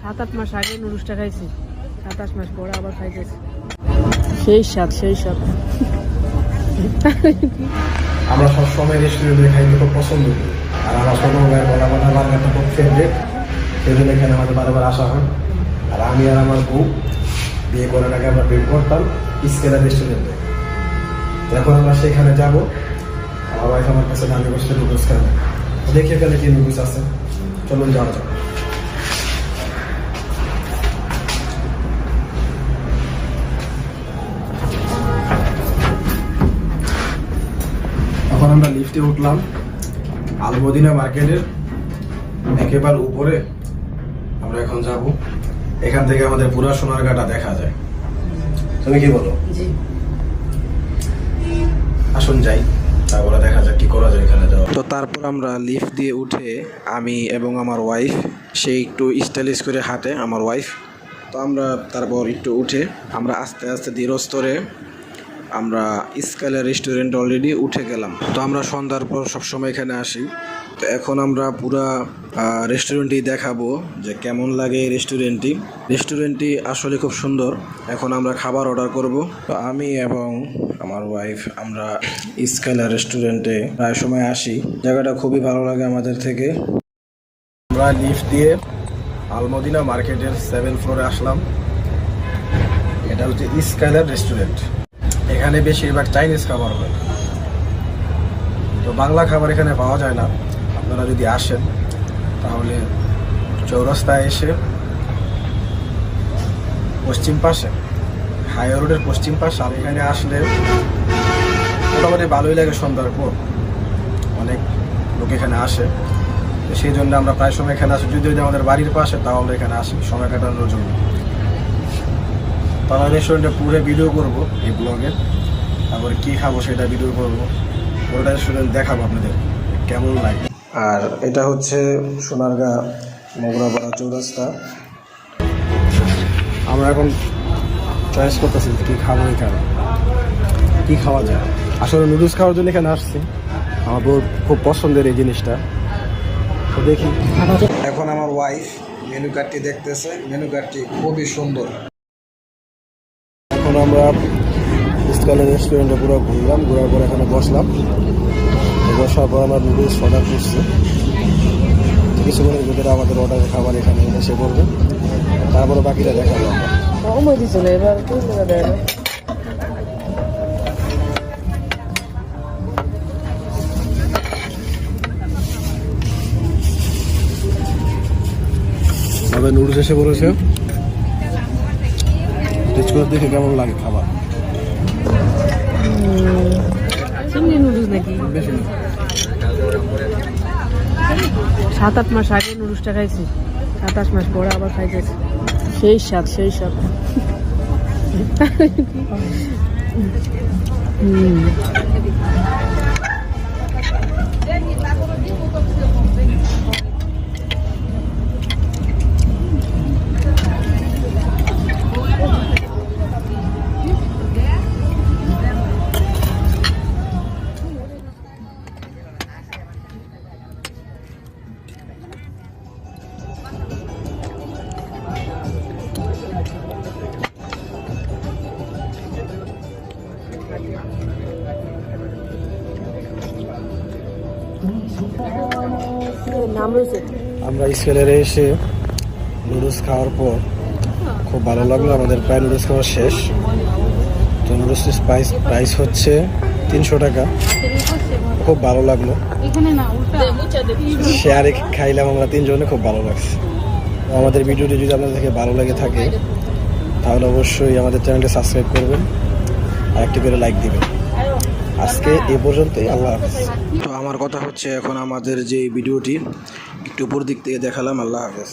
7-8 মাস আগে নুডলসটা খাইছি, 7-8 মাস পরে আবার খাইতেছি। সেই স্বাদ, সেই স্বাদ। আমরা সবসময় রেস্টুরেন্টে খাইতে খুব পছন্দ করি, আর আমার ছোটো ভাই বলা কথা বার্গারটা খুব ফেভারিট, সেই জন্য এখানে আমাদের বারবার আসা হয়। আর আমি আর আমার বউ বিয়ে করার আগে আমরা বের করতাম স্কেলার রেস্টুরেন্টে। এখন আমরা সেখানে যাবো, আমার ওয়াইফ আমার কাছে দামি বসতে নুডলস খাবে, দেখি এখানে কি নুডলস আছে, চলুন যাওয়া যাক। এখন আমরা লিফটে উঠলাম আলমদিনা মার্কেটের একেবারে উপরে। আমরা এখন যাব, এখান থেকে আমাদের পুরো সোনারগাঁটা দেখা যায়। তুমি কি বলো? আসুন যাই, তারপরে দেখা যাক কি করা যায় এখানে যাওয়া। তো তারপর আমরা লিফট দিয়ে উঠে আমি এবং আমার ওয়াইফ, সে একটু স্টাইলিশ করে হাঁটে আমার ওয়াইফ, তো আমরা তারপর একটু উঠে আমরা আস্তে আস্তে ধীরে স্তরে আমরা স্কাইলার রেস্টুরেন্ট অলরেডি উঠে গেলাম। তো আমরা সন্ধ্যার পর সবসময় এখানে আসি, তো এখন আমরা পুরা রেস্টুরেন্টটি দেখাবো যে কেমন লাগে এই রেস্টুরেন্টটি আসলে খুব সুন্দর। এখন আমরা খাবার অর্ডার করব। তো আমি এবং আমার ওয়াইফ আমরা স্কাইলার রেস্টুরেন্টে প্রায় সময় আসি, জায়গাটা খুবই ভালো লাগে আমাদের থেকে। আমরা লিফট দিয়ে আলমদিনা মার্কেটের 7th ফ্লোরে আসলাম। এটা হচ্ছে স্কাইলার রেস্টুরেন্ট। এখানে বেশিরভাগ চাইনিজ খাবার হয়, তো বাংলা খাবার এখানে পাওয়া যায় না। আপনারা যদি আসেন তাহলে চৌরাস্তায় এসে পশ্চিম পাশে, হাই রোডের পশ্চিম পাশে এখানে আসলে মোটামুটি ভালোই লাগে। সন্ধ্যার পর অনেক লোক এখানে আসে, তো সেই জন্য আমরা প্রায় সময় এখানে আসি। যদি আমাদের বাড়ির পাশে তাও আমরা এখানে আসি সময় কাটানোর জন্য। তারা রেস্টুরেন্টে পুরো ভিডিও করবো এই ব্লগে, তারপরে কী খাবো সেটা ভিডিও করবো, পুরোটা রেস্টুরেন্ট দেখাবো আপনাদের কেমন লাগে। আর এটা হচ্ছে সোনারগাঁ মোগরাপাড়া চৌরাস্তা। আমরা এখন চয়েস করতেছি কী খাবো, এখানে কী খাওয়া যায়। আসলে নুডলস খাওয়ার জন্য এখানে আসছি, আমার খুব পছন্দের এই জিনিসটা, তো দেখি। এখন আমার ওয়াইফ মেনু কার্ডটি দেখতেছে, মেনু কার্ডটি খুবই সুন্দর। এখন আমরা স্কাইলার রেস্টুরেন্টে পুরো ঘোরার পর এখানে বসলাম। বসার পর আমরা নুডলস অর্ডার করছি, কিছুক্ষণের ভিতরে আমাদের অর্ডারের খাবার এখানে এসে পড়বে, তারপরে বাকিটা দেখাবো আমরা। আমাদের নুডলস এসে পড়েছে, টেস্ট করে দেখে কেমন লাগে খাবার। নুডলস নাকি 7-8 মাস আগে নুডলসটা খাইছি, 7-8 মাস পরে আবার খাইতেছি। সেই স্বাদ, সেই স্বাদ। আমরা স্কেলারে এসে নুডলস খাওয়ার পর খুব ভালো লাগলো। আমাদের প্রায় নুডলস খাওয়া শেষ। তো নুডলসের প্রাইস হচ্ছে 300 টাকা। খুব ভালো লাগলো, শেয়ারে খাইলাম আমরা 3 জনে, খুব ভালো লাগছে। আমাদের ভিডিওটি যদি আপনাদের থেকে ভালো লেগে থাকে তাহলে অবশ্যই আমাদের চ্যানেলটি সাবস্ক্রাইব করবেন আর একটি করে লাইক দিবেন। আজকে এ পর্যন্তই, আল্লাহ হাফেজ। তো আমার কথা হচ্ছে এখন আমাদের যে ভিডিওটি একটু উপর দিক থেকে দেখালাম। আল্লাহ হাফেজ।